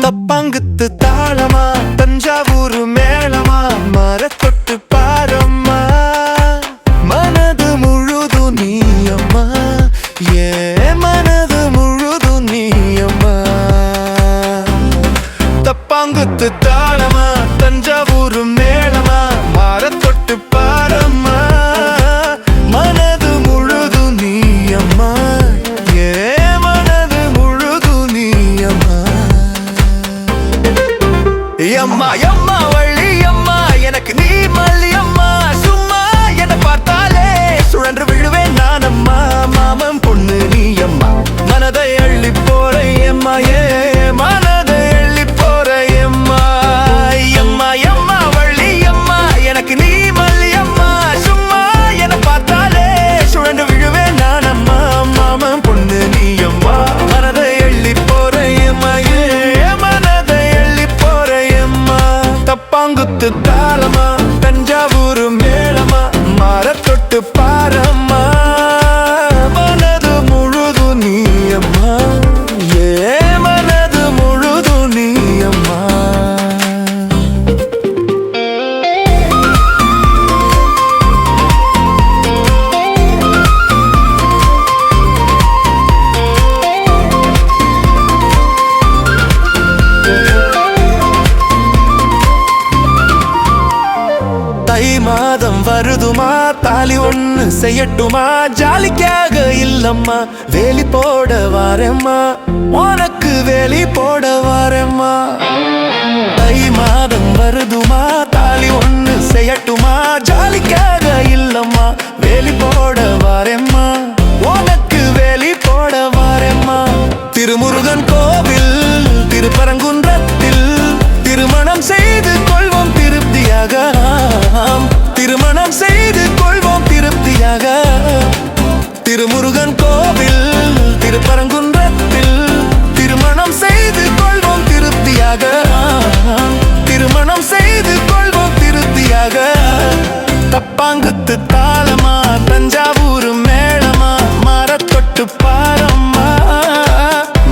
தப்பாங்குத்து தாளமா தஞ்சாவூர் மேளமா மரத்தொட்டு பாரம்மா மனது முழுது நீயம்மா ஏ மனது முழுது நீயம்மா தப்பாங்குத்து தாளமா தஞ்சாவூர் மேளமா மரத்தொட்டு பாரம்மா மனது முழுது நீயம்மா ஏ மனது முழுது நீயம்மா அம்மா அம்மா வள்ளி அம்மா எனக்கு நீ மல்லி அம்மா சும்மா என்ன பார்த்தாலே சுழன்று விழுவேன் நான் அம்மா மாமன் பொண்ணு நீ அம்மா மனதை அள்ளி போற அம்மா ஏ மனதை அள்ளி போற அம்மா அம்மா அம்மா வள்ளி அம்மா எனக்கு நீ மல்லி அம்மா சும்மா என்ன பார்த்தாலே சுழன்று விழுவேன் நான் அம்மா மாமன் பொண்ணு நீ அம்மா மனதை அள்ளி போற அம்மா ஏ மனதை அள்ளி போற அம்மா தப்பாங்குத்து தாளமா தஞ்சாவூர் மேளமா மரத்தொட்டு பாரம்மா மனது முழுது நீயம்மா ஏ மனது முழுது நீயம்மா தை மாதம் வருதுமா தாலி ஒண்ணு செய்யட்டுமா ஜாலிக்காக இல்லம்மா வேலி போட வாரேம்மா உனக்கு வேலி போட வாரேம்மா தை மாதம் வருதுமா தாலி ஒண்ணு செய்யட்டுமா ஜாலிக்காக இல்லம்மா வேலி போட வாரேம்மா உனக்கு வேலி போட வாரேம்மா திருமுருகன் கோவில் திருப்பரங்குன்றத்தில் திருமணம் செய்து கொள்வோம் திருப்தியாக திருமணம் செய்து கொள்வோம் திருப்தியாக திருமுருகன் கோவில் திருப்பரங்குன்றத்தில் திருமணம் செய்து கொள்வோம் திருப்தியாக திருமணம் செய்து கொள்வோம் திருப்தியாக தப்பாங்குத்து தாளமா தஞ்சாவூர் மேளமா மரத்தொட்டு பாரம்மா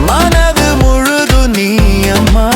மனது முழுது நீ அம்மா